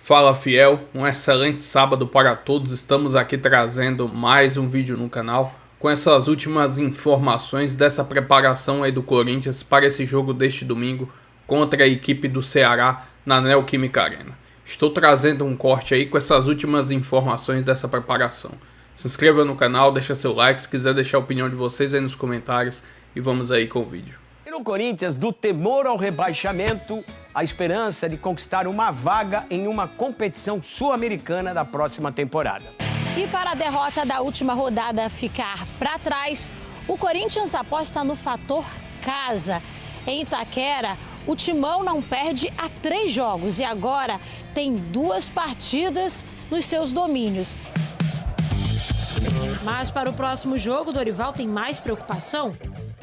Fala fiel, um excelente sábado para todos. Estamos aqui trazendo mais um vídeo no canal com essas últimas informações dessa preparação aí do Corinthians para esse jogo deste domingo contra a equipe do Ceará na Neoquímica Arena. Estou trazendo um corte aí com essas últimas informações dessa preparação. Se inscreva no canal, deixa seu like, se quiser deixar a opinião de vocês aí nos comentários e vamos aí com o vídeo. No Corinthians, do temor ao rebaixamento, a esperança de conquistar uma vaga em uma competição sul-americana da próxima temporada. E para a derrota da última rodada ficar para trás, o Corinthians aposta no fator casa. Em Itaquera, o Timão não perde há 3 jogos e agora tem 2 partidas nos seus domínios. Mas para o próximo jogo, Dorival tem mais preocupação.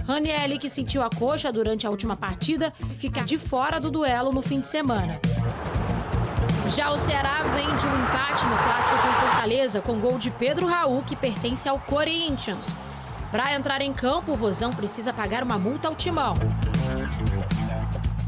Ranieri, que sentiu a coxa durante a última partida, fica de fora do duelo no fim de semana. Já o Ceará vem de um empate no clássico com Fortaleza, com gol de Pedro Raul, que pertence ao Corinthians. Para entrar em campo, o Vozão precisa pagar uma multa ao Timão.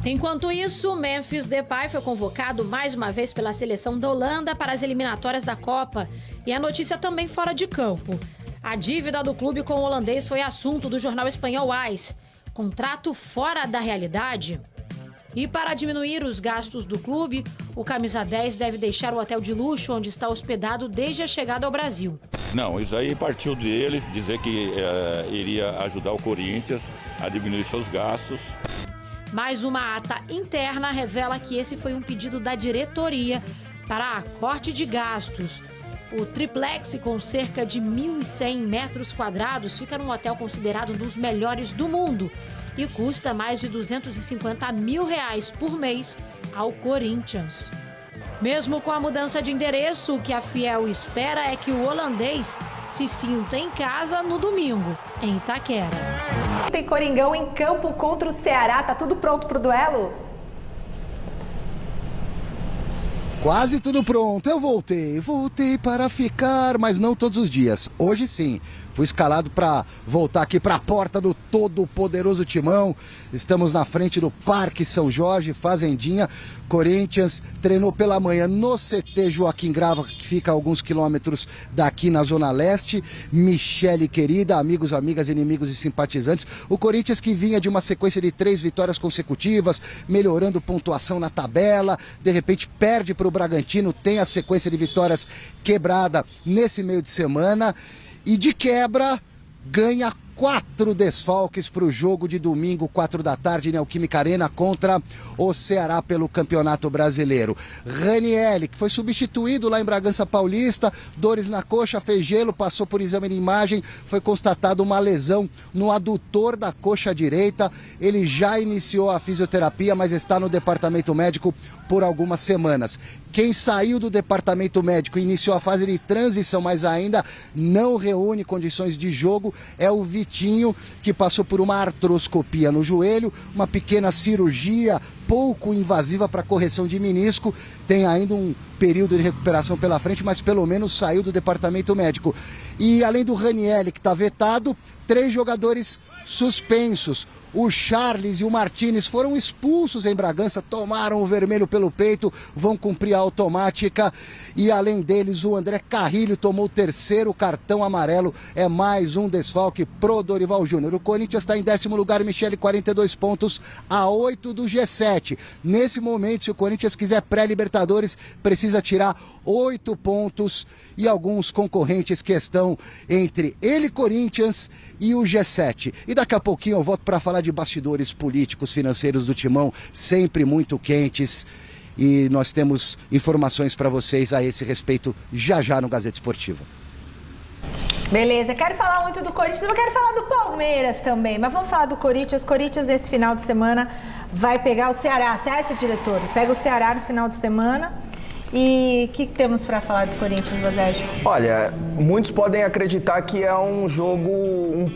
Enquanto isso, Memphis Depay foi convocado mais uma vez pela seleção da Holanda para as eliminatórias da Copa. E a notícia também fora de campo. A dívida do clube com o holandês foi assunto do jornal espanhol AS. Contrato fora da realidade? E para diminuir os gastos do clube, o camisa 10 deve deixar o hotel de luxo onde está hospedado desde a chegada ao Brasil. Não, isso aí partiu dele, dizer que iria ajudar o Corinthians a diminuir seus gastos. Mais uma ata interna revela que esse foi um pedido da diretoria para corte de gastos. O triplex, com cerca de 1.100 metros quadrados, fica num hotel considerado um dos melhores do mundo e custa mais de R$250 mil por mês ao Corinthians. Mesmo com a mudança de endereço, o que a Fiel espera é que o holandês se sinta em casa no domingo, em Itaquera. Tem Coringão em campo contra o Ceará, tá tudo pronto pro duelo? Quase tudo pronto, eu voltei para ficar, mas não todos os dias. Hoje sim, fui escalado para voltar aqui para a porta do todo-poderoso Timão. Estamos na frente do Parque São Jorge, Fazendinha. Corinthians treinou pela manhã no CT Joaquim Grava, que fica a alguns quilômetros daqui na Zona Leste. Michele querida, amigos, amigas, inimigos e simpatizantes. O Corinthians que vinha de uma sequência de 3 vitórias consecutivas, melhorando pontuação na tabela, de repente perde para o Bragantino, tem a sequência de vitórias quebrada nesse meio de semana e de quebra ganha 4 desfalques para o jogo de domingo, 4 da tarde, Neoquímica Arena contra o Ceará pelo Campeonato Brasileiro. Ranieri, que foi substituído lá em Bragança Paulista, dores na coxa, fez gelo, passou por exame de imagem, foi constatada uma lesão no adutor da coxa direita. Ele já iniciou a fisioterapia, mas está no departamento médico por algumas semanas. Quem saiu do departamento médico e iniciou a fase de transição, mas ainda não reúne condições de jogo, é o Vitinho, que passou por uma artroscopia no joelho, uma pequena cirurgia pouco invasiva para correção de menisco. Tem ainda um período de recuperação pela frente, mas pelo menos saiu do departamento médico. E além do Ranieri, que está vetado, 3 jogadores suspensos. O Charles e o Martínez foram expulsos em Bragança, tomaram o vermelho pelo peito, vão cumprir a automática. E além deles, o André Carrilho tomou o 3º cartão amarelo. É mais um desfalque pro Dorival Júnior. O Corinthians está em 10º lugar, Michele, 42 pontos, a 8 do G7. Nesse momento, se o Corinthians quiser pré-Libertadores, precisa tirar 8 pontos e alguns concorrentes que estão entre ele, Corinthians, e o G7. E daqui a pouquinho eu volto para falar de bastidores políticos, financeiros do Timão, sempre muito quentes. E nós temos informações para vocês a esse respeito já no Gazeta Esportiva. Beleza, quero falar muito do Corinthians, mas quero falar do Palmeiras também. Mas vamos falar do Corinthians. Corinthians nesse final de semana vai pegar o Ceará, certo, diretor? Pega o Ceará no final de semana. E o que temos para falar do Corinthians, Vozégio? Olha, muitos podem acreditar que é um jogo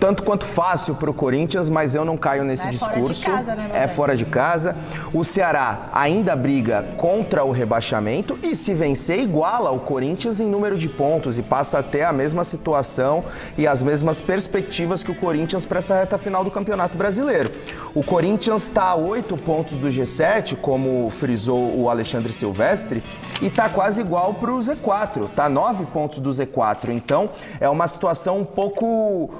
tanto quanto fácil para o Corinthians, mas eu não caio nesse discurso. Fora de casa, né, é fora de casa. O Ceará ainda briga contra o rebaixamento e, se vencer, iguala o Corinthians em número de pontos e passa a ter a mesma situação e as mesmas perspectivas que o Corinthians para essa reta final do Campeonato Brasileiro. O Corinthians está a 8 pontos do G7, como frisou o Alexandre Silvestre, e está quase igual para o Z4, está a 9 pontos do Z4. Então, é uma situação um pouco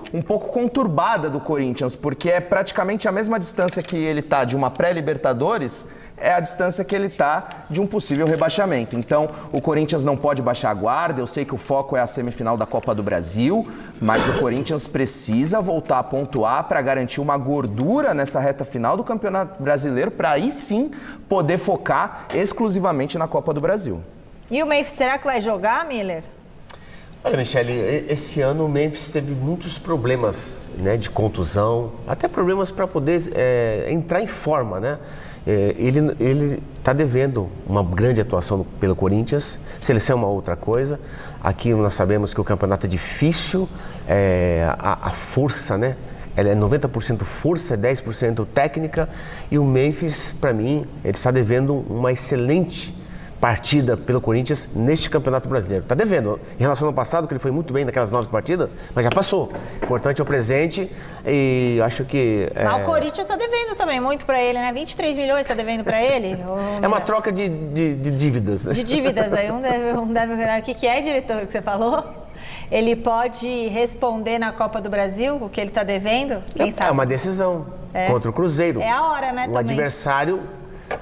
conturbada do Corinthians, porque é praticamente a mesma distância que ele está de uma pré-Libertadores, é a distância que ele está de um possível rebaixamento. Então, o Corinthians não pode baixar a guarda. Eu sei que o foco é a semifinal da Copa do Brasil, mas o Corinthians precisa voltar a pontuar para garantir uma gordura nessa reta final do Campeonato Brasileiro, para aí sim poder focar exclusivamente na Copa do Brasil. E o Memphis, será que vai jogar, Miller? Olha, Michele, esse ano o Memphis teve muitos problemas, né, de contusão, até problemas para poder entrar em forma, né? Ele está devendo uma grande atuação pelo Corinthians, seleção é uma outra coisa. Aqui nós sabemos que o campeonato é difícil, a força, né? Ela é 90% força, 10% técnica, e o Memphis, para mim, ele está devendo uma excelente partida pelo Corinthians neste Campeonato Brasileiro. Está devendo. Em relação ao passado, que ele foi muito bem naquelas 9 partidas, mas já passou. Importante é o presente e acho que... Mas o Corinthians está devendo também muito para ele, né? 23 milhões está devendo para ele? É uma troca de dívidas. Né? De dívidas, aí um deve... O que é, diretor, que você falou? Ele pode responder na Copa do Brasil o que ele está devendo? Quem sabe? É uma decisão contra o Cruzeiro. É a hora, né? Um adversário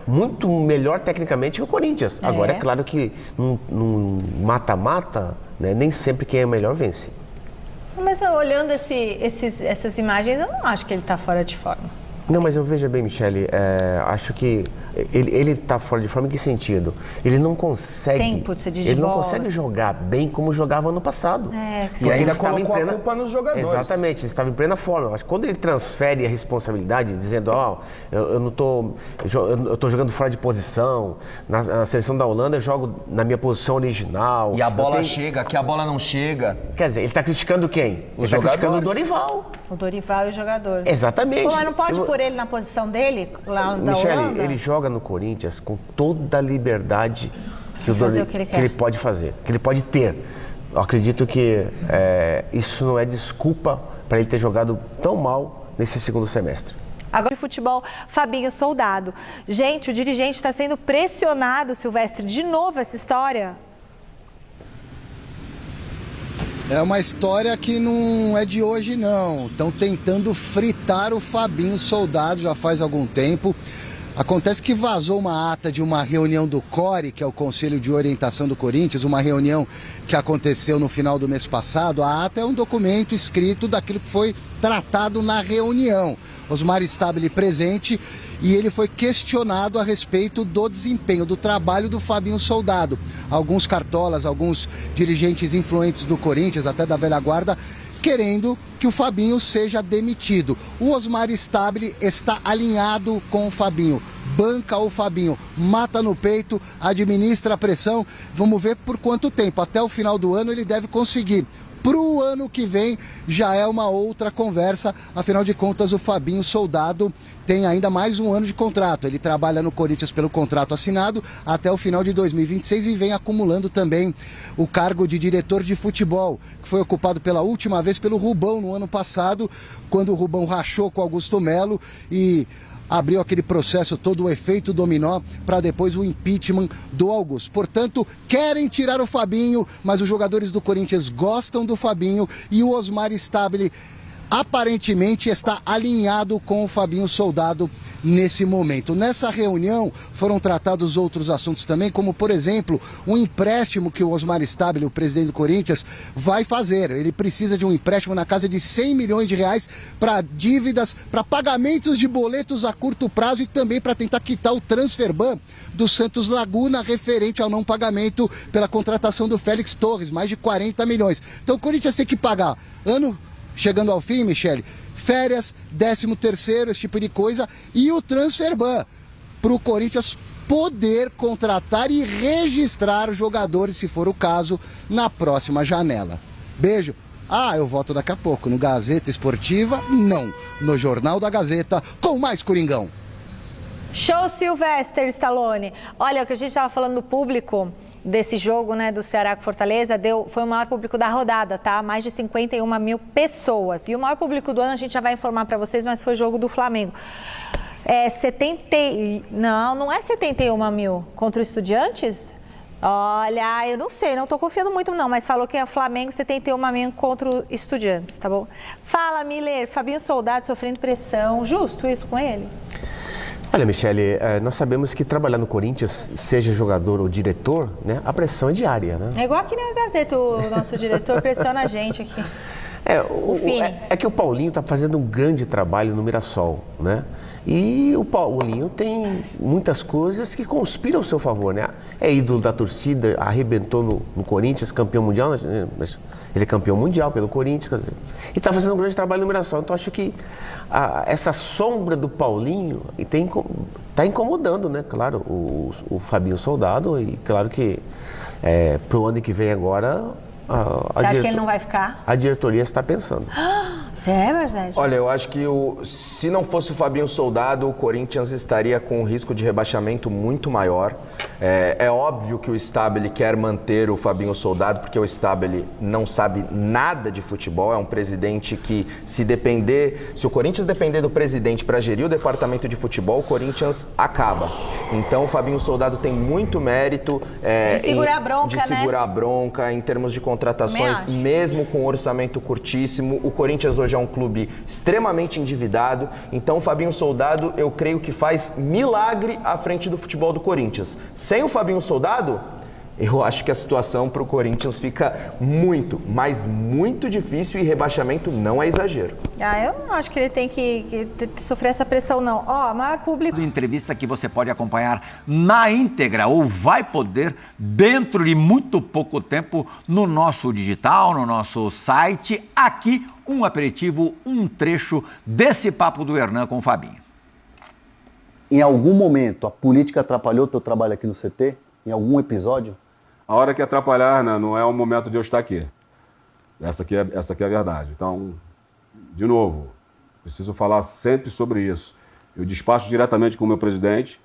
muito melhor tecnicamente que o Corinthians. Agora, é claro que num mata-mata, né, nem sempre quem é melhor vence. Mas olhando essas imagens, eu não acho que ele está fora de forma. Não, mas eu vejo bem, Michele, acho que ele está fora de forma em que sentido? Ele não consegue... Ele não consegue jogar bem como jogava no passado. E ainda colocou a culpa nos jogadores. Exatamente, ele estava em plena forma. Acho que quando ele transfere a responsabilidade, dizendo, eu estou jogando fora de posição, na seleção da Holanda eu jogo na minha posição original. E a bola chega, aqui a bola não chega. Quer dizer, ele está criticando quem? Ele está criticando o Dorival. O Dorival e o jogador. Exatamente. Pô, mas não pode pôr ele na posição dele, lá da Michele, Holanda? ele joga no Corinthians com toda a liberdade que ele pode fazer, que ele pode ter. Eu acredito que isso não é desculpa para ele ter jogado tão mal nesse segundo semestre. Agora de futebol, Fabinho Soldado. Gente, o dirigente está sendo pressionado, Silvestre, de novo essa história? É uma história que não é de hoje, não. Estão tentando fritar o Fabinho Soldado já faz algum tempo. Acontece que vazou uma ata de uma reunião do CORE, que é o Conselho de Orientação do Corinthians, uma reunião que aconteceu no final do mês passado. A ata é um documento escrito daquilo que foi tratado na reunião. Osmar Stabile presente, e ele foi questionado a respeito do desempenho, do trabalho do Fabinho Soldado. Alguns cartolas, alguns dirigentes influentes do Corinthians, até da velha guarda, querendo que o Fabinho seja demitido. O Osmar Stabile está alinhado com o Fabinho, banca o Fabinho, mata no peito, administra a pressão. Vamos ver por quanto tempo. Até o final do ano ele deve conseguir. Para o ano que vem já é uma outra conversa, afinal de contas o Fabinho Soldado tem ainda mais um ano de contrato. Ele trabalha no Corinthians pelo contrato assinado até o final de 2026 e vem acumulando também o cargo de diretor de futebol, que foi ocupado pela última vez pelo Rubão no ano passado, quando o Rubão rachou com Augusto Melo e abriu aquele processo todo, o efeito dominó, para depois o impeachment do Augusto. Portanto, querem tirar o Fabinho, mas os jogadores do Corinthians gostam do Fabinho e o Osmar Stabile aparentemente está alinhado com o Fabinho Soldado nesse momento. Nessa reunião foram tratados outros assuntos também, como por exemplo, um empréstimo que o Osmar Stabile, o presidente do Corinthians, vai fazer. Ele precisa de um empréstimo na casa de 100 milhões de reais para dívidas, para pagamentos de boletos a curto prazo e também para tentar quitar o transferban do Santos Laguna referente ao não pagamento pela contratação do Félix Torres, mais de 40 milhões. Então o Corinthians tem que pagar ano chegando ao fim, Michele, férias, 13º, esse tipo de coisa, e o transferban, para o Corinthians poder contratar e registrar jogadores, se for o caso, na próxima janela. Beijo, Ah, eu volto daqui a pouco. No Gazeta Esportiva, não. No Jornal da Gazeta, com mais Coringão. Show Sylvester Stallone. Olha, o que a gente estava falando do público desse jogo, né, do Ceará com Fortaleza, foi o maior público da rodada, tá? Mais de 51 mil pessoas. E o maior público do ano a gente já vai informar para vocês, mas foi o jogo do Flamengo. Não é 71 mil contra o Estudiantes? Olha, eu não sei, não tô confiando muito não, mas falou que é o Flamengo 71 mil contra o Estudiantes, tá bom? Fala, Miller, Fabinho Soldado sofrendo pressão, justo isso com ele? Olha, Michele, nós sabemos que trabalhar no Corinthians, seja jogador ou diretor, né, a pressão é diária, né? É igual aqui na Gazeta, o nosso diretor pressiona a gente aqui. É que o Paulinho está fazendo um grande trabalho no Mirassol, né? E o Paulinho tem muitas coisas que conspiram ao seu favor, né? É ídolo da torcida, arrebentou no Corinthians, campeão mundial, mas ele é campeão mundial pelo Corinthians, e está fazendo um grande trabalho no Mirassol. Então, acho que essa sombra do Paulinho está incomodando, né? Claro, o Fabinho Soldado, e claro que para o ano que vem agora... Você acha que ele não vai ficar? A diretoria está pensando. Sério, Sérgio? Olha, eu acho que se não fosse o Fabinho Soldado, o Corinthians estaria com um risco de rebaixamento muito maior. É óbvio que o Stabile quer manter o Fabinho Soldado, porque o Stabile não sabe nada de futebol. É um presidente que, se o Corinthians depender do presidente para gerir o departamento de futebol, o Corinthians acaba. Então, o Fabinho Soldado tem muito mérito de segurar a bronca, de segurar a bronca, em termos de contratações, mesmo com um orçamento curtíssimo. O Corinthians hoje é um clube extremamente endividado, então o Fabinho Soldado, eu creio que faz milagre à frente do futebol do Corinthians. Sem o Fabinho Soldado, eu acho que a situação para o Corinthians fica muito, mas muito difícil, e rebaixamento não é exagero. Eu não acho que ele tem que sofrer essa pressão, não. Maior público... Entrevista que você pode acompanhar na íntegra, ou vai poder, dentro de muito pouco tempo, no nosso digital, no nosso site. Aqui, um aperitivo, um trecho desse papo do Hernan com o Fabinho. Em algum momento, a política atrapalhou o teu trabalho aqui no CT? Em algum episódio? A hora que atrapalhar, né, não é o momento de eu estar aqui. Essa aqui é a verdade. Então, de novo, preciso falar sempre sobre isso. Eu despacho diretamente com o meu presidente,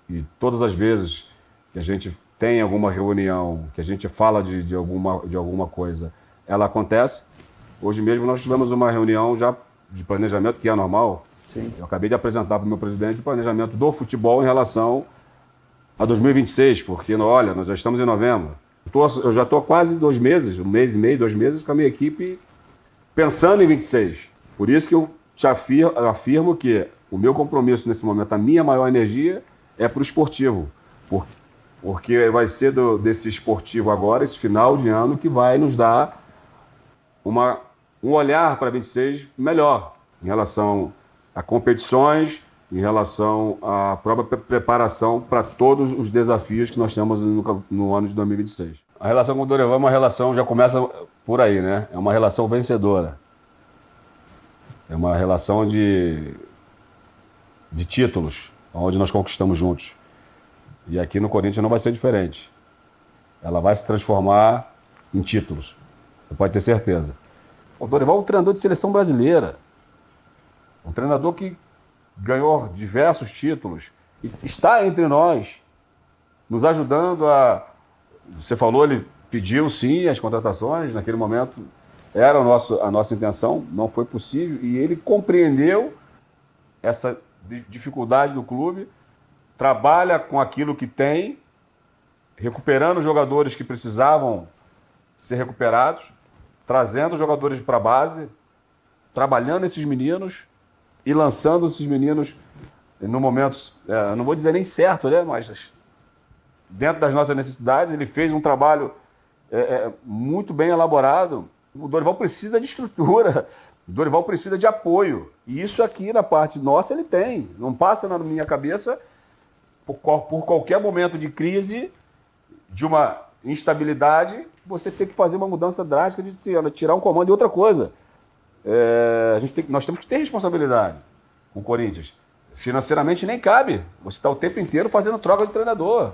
e todas as vezes que a gente tem alguma reunião, que a gente fala de alguma coisa, ela acontece. Hoje mesmo nós tivemos uma reunião já de planejamento, que é normal. Sim. Eu acabei de apresentar para o meu presidente o planejamento do futebol em relação a 2026, porque, olha, nós já estamos em novembro. Eu já estou quase 2 meses, 1 mês e meio, 2 meses com a minha equipe pensando em 26. Por isso que eu te afirmo que o meu compromisso nesse momento, a minha maior energia é para o esportivo. Porque vai ser desse esportivo agora, esse final de ano, que vai nos dar um olhar para 26 melhor em relação a competições, em relação à própria preparação para todos os desafios que nós temos no ano de 2026. A relação com o Dorival é uma relação, já começa por aí, né? É uma relação vencedora. É uma relação de títulos, onde nós conquistamos juntos. E aqui no Corinthians não vai ser diferente. Ela vai se transformar em títulos. Você pode ter certeza. O Dorival é um treinador de seleção brasileira. Um treinador que ganhou diversos títulos e está entre nós, nos ajudando a... Você falou, ele pediu sim as contratações, naquele momento era a nossa intenção, não foi possível, e ele compreendeu essa dificuldade do clube, trabalha com aquilo que tem, recuperando jogadores que precisavam ser recuperados, trazendo jogadores para a base, trabalhando esses meninos e lançando esses meninos no momento, não vou dizer nem certo, né, mas dentro das nossas necessidades. Ele fez um trabalho muito bem elaborado. O Dorival precisa de estrutura, o Dorival precisa de apoio, e isso aqui na parte nossa ele tem. Não passa na minha cabeça, por qualquer momento de crise, de uma instabilidade, você tem que fazer uma mudança drástica de tirar um comando. E outra coisa, nós temos que ter responsabilidade com o Corinthians. Financeiramente nem cabe. Você está o tempo inteiro fazendo troca de treinador.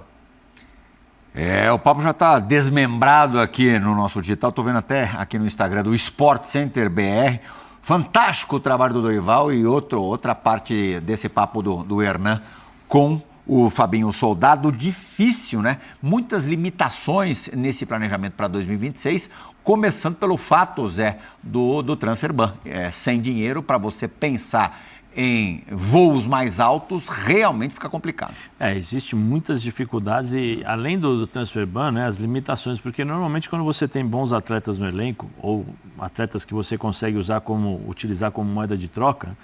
O papo já está desmembrado aqui no nosso digital. Estou vendo até aqui no Instagram do Sport Center BR. Fantástico o trabalho do Dorival e outra parte desse papo do Hernan com o Fabinho Soldado. Difícil, né? Muitas limitações nesse planejamento para 2026, começando pelo fato, Zé, do transfer ban. Sem dinheiro para você pensar em voos mais altos, realmente fica complicado. Existem muitas dificuldades e, além do transfer ban, né, as limitações, porque normalmente quando você tem bons atletas no elenco, ou atletas que você consegue utilizar como moeda de troca,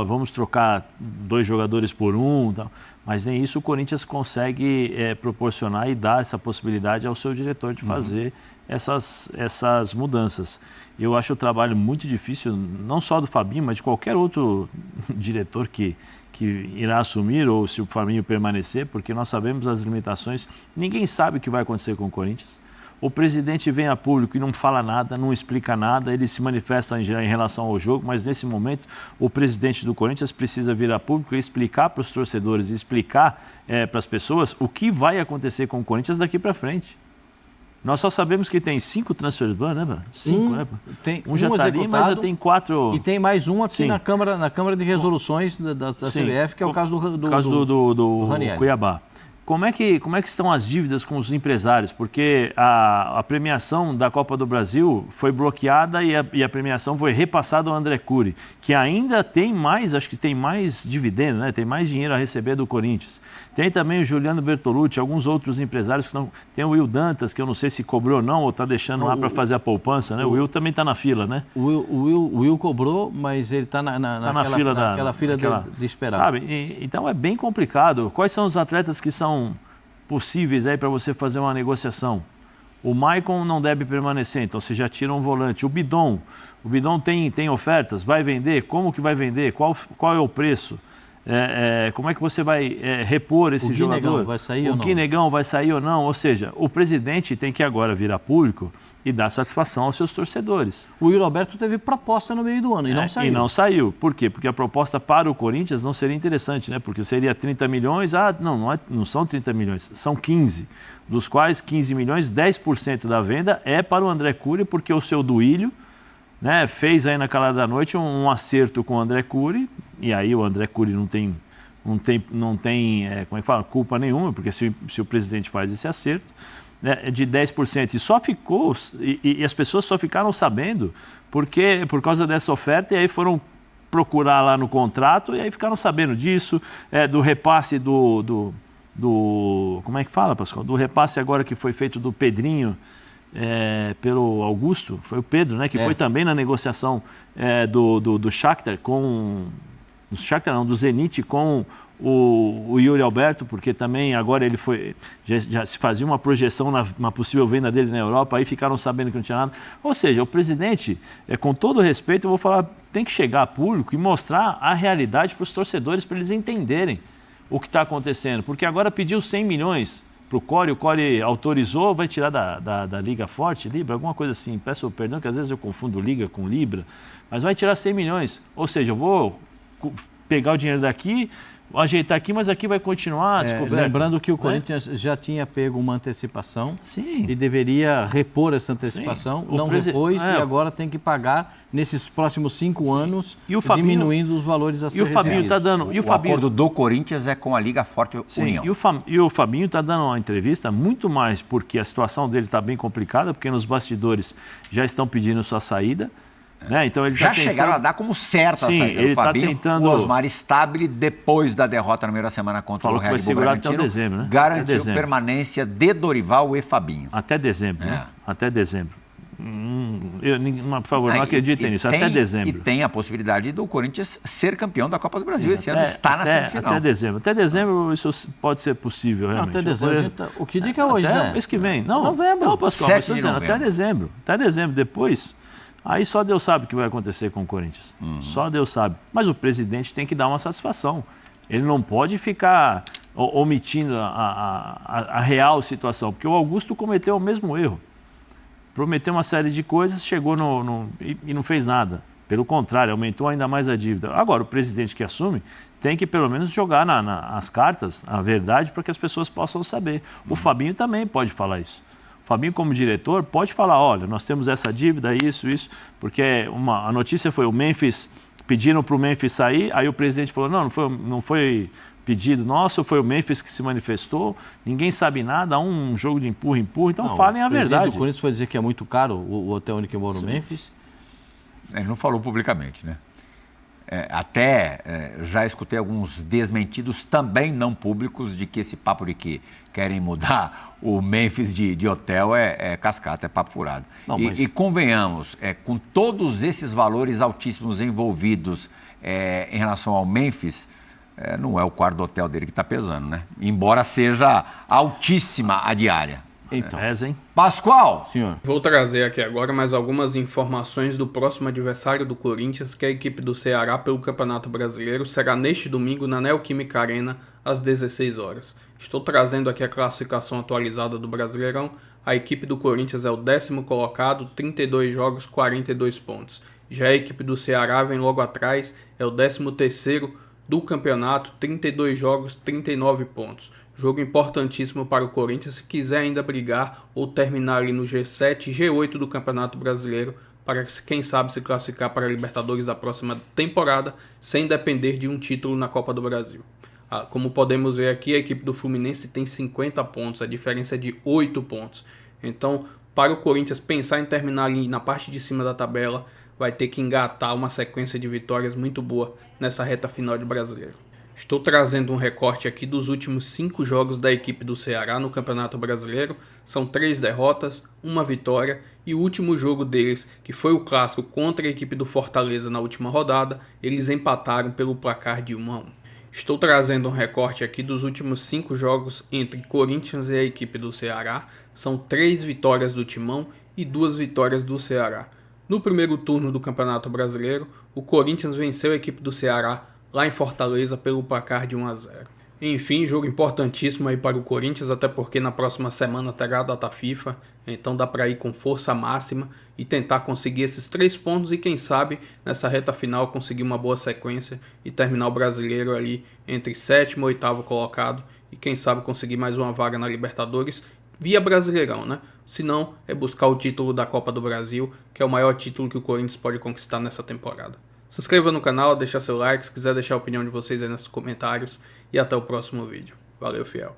vamos trocar 2 jogadores por um, tal. Mas nem isso o Corinthians consegue proporcionar e dar essa possibilidade ao seu diretor de fazer essas mudanças. Eu acho o trabalho muito difícil, não só do Fabinho, mas de qualquer outro diretor que irá assumir, ou se o Fabinho permanecer, porque nós sabemos as limitações. Ninguém sabe o que vai acontecer com o Corinthians. O presidente vem a público e não fala nada, não explica nada, ele se manifesta em relação ao jogo, mas nesse momento o presidente do Corinthians precisa vir a público e explicar para os torcedores, explicar para as pessoas o que vai acontecer com o Corinthians daqui para frente. Nós só sabemos que tem 5 transfer ban, né, mano? 5, né? Tem um já está ali, mas já tem 4... E tem mais um aqui na Câmara de Resoluções da CBF, que é o caso do Ranieri. Cuiabá. Como é que estão as dívidas com os empresários? Porque a premiação da Copa do Brasil foi bloqueada e a premiação foi repassada ao André Cury, que ainda tem mais, acho que tem mais dividendo, né? Tem mais dinheiro a receber do Corinthians. Tem também o Juliano Bertolucci, alguns outros empresários que não... Tem o Will Dantas, que eu não sei se cobrou ou não, ou está deixando lá para fazer a poupança, né? O Will também está na fila, né? O Will cobrou, mas ele está naquela fila de esperar. Sabe? Então é bem complicado. Quais são os atletas que são possíveis aí para você fazer uma negociação? O Maicon não deve permanecer, então você já tira um volante. O Bidon tem ofertas, vai vender? Como que vai vender? Qual é o preço? Como é que você vai repor esse jogador? O Guinegão vai sair ou não? O Guinegão vai sair ou não? Ou seja, o presidente tem que agora virar público e dar satisfação aos seus torcedores. O Yuri Alberto teve proposta no meio do ano e não saiu. E não saiu. Por quê? Porque a proposta para o Corinthians não seria interessante, né? Porque seria 30 milhões, não são 30 milhões, são 15. Dos quais 15 milhões, 10% da venda é para o André Cury, porque o seu Duílio, né, fez aí na calada da noite um acerto com o André Cury, e aí o André Cury não tem como é que fala, culpa nenhuma, porque se o presidente faz esse acerto, né, de 10%, e só ficou, e as pessoas só ficaram sabendo por causa dessa oferta, e aí foram procurar lá no contrato, e aí ficaram sabendo disso, do repasse do como é que fala, Pascoal? Do repasse agora que foi feito do Pedrinho, pelo Augusto, foi o Pedro, né, que foi também na negociação do Shakhtar do Zenit com o Yuri Alberto, porque também agora ele já se fazia uma projeção na possível venda dele na Europa, aí ficaram sabendo que não tinha nada. Ou seja, o presidente, com todo respeito, eu vou falar, tem que chegar a público e mostrar a realidade para os torcedores, para eles entenderem o que está acontecendo, porque agora pediu 100 milhões para o Core autorizou, vai tirar da Liga Forte, Libra, alguma coisa assim. Peço perdão que às vezes eu confundo Liga com Libra, mas vai tirar 100 milhões. Ou seja, eu vou pegar o dinheiro daqui, ajeitar aqui, mas aqui vai continuar descoberto. Lembrando que o Corinthians já tinha pego uma antecipação e deveria repor essa antecipação, não repôs e agora tem que pagar nesses próximos 5 anos, diminuindo os valores a ser recebidos. O acordo do Corinthians é com a Liga Forte União. E o Fabinho está dando uma entrevista muito mais porque a situação dele está bem complicada, porque nos bastidores já estão pedindo sua saída. Né? Então ele já chegaram a dar como certa a saída do Fabinho. O Osmar Stabile, depois da derrota no meio da semana contra o Red Bull Bragantino, até dezembro, né? garantiu permanência de Dorival e Fabinho. Até dezembro, né? Até dezembro. Por favor, não acreditem nisso, até dezembro. E tem a possibilidade do Corinthians ser campeão da Copa do Brasil. Esse ano está na semifinal. Até dezembro isso pode ser possível, realmente. Até dezembro. O que dia que é hoje, Zé? Mês que vem. Não, Pascoal, estou dizendo, até dezembro. Até dezembro, depois... Aí só Deus sabe o que vai acontecer com o Corinthians. Só Deus sabe. Mas o presidente tem que dar uma satisfação. Ele não pode ficar omitindo a real situação, porque o Augusto cometeu o mesmo erro. Prometeu uma série de coisas, chegou e não fez nada. Pelo contrário, aumentou ainda mais a dívida. Agora, o presidente que assume tem que pelo menos jogar as cartas, a verdade, para que as pessoas possam saber. O Fabinho também pode falar isso. O Fabinho, como diretor, pode falar, olha, nós temos essa dívida, isso, porque a notícia foi o Memphis, pediram para o Memphis sair, aí o presidente falou, não foi pedido nosso, foi o Memphis que se manifestou, ninguém sabe nada, há um jogo de empurra, então falem a verdade. O presidente do Corinthians foi dizer que é muito caro o hotel onde que eu moro no Memphis. Ele não falou publicamente, né? Já escutei alguns desmentidos também não públicos de que esse papo de que querem mudar o Memphis de hotel é cascata, é papo furado. E convenhamos, com todos esses valores altíssimos envolvidos em relação ao Memphis, não é o quarto do hotel dele que está pesando, né? Embora seja altíssima a diária. Então, Pascoal, senhor. Vou trazer aqui agora mais algumas informações do próximo adversário do Corinthians, que é a equipe do Ceará pelo Campeonato Brasileiro. Será neste domingo na Neoquímica Arena, às 16 horas. Estou trazendo aqui a classificação atualizada do Brasileirão. A equipe do Corinthians é o 10º colocado, 32 jogos, 42 pontos. Já a equipe do Ceará vem logo atrás, é o 13º do campeonato, 32 jogos, 39 pontos. Jogo importantíssimo para o Corinthians se quiser ainda brigar ou terminar ali no G7 e G8 do Campeonato Brasileiro para, quem sabe, se classificar para a Libertadores da próxima temporada sem depender de um título na Copa do Brasil. Como podemos ver aqui, a equipe do Fluminense tem 50 pontos, a diferença é de 8 pontos. Então, para o Corinthians pensar em terminar ali na parte de cima da tabela, vai ter que engatar uma sequência de vitórias muito boa nessa reta final de Brasileiro. Estou trazendo um recorte aqui dos últimos 5 jogos da equipe do Ceará no Campeonato Brasileiro. São 3 derrotas, 1 vitória e o último jogo deles, que foi o clássico contra a equipe do Fortaleza na última rodada, eles empataram pelo placar de 1-1. Estou trazendo um recorte aqui dos últimos 5 jogos entre Corinthians e a equipe do Ceará. São 3 vitórias do Timão e 2 vitórias do Ceará. No primeiro turno do Campeonato Brasileiro, o Corinthians venceu a equipe do Ceará lá em Fortaleza pelo placar de 1-0. Enfim, jogo importantíssimo aí para o Corinthians, até porque na próxima semana terá a data FIFA, então dá para ir com força máxima e tentar conseguir esses 3 pontos e quem sabe nessa reta final conseguir uma boa sequência e terminar o Brasileiro ali entre 7º e 8º colocado e quem sabe conseguir mais uma vaga na Libertadores via Brasileirão, né? Se não, é buscar o título da Copa do Brasil, que é o maior título que o Corinthians pode conquistar nessa temporada. Se inscreva no canal, deixa seu like, se quiser deixar a opinião de vocês aí nos comentários e até o próximo vídeo. Valeu, fiel!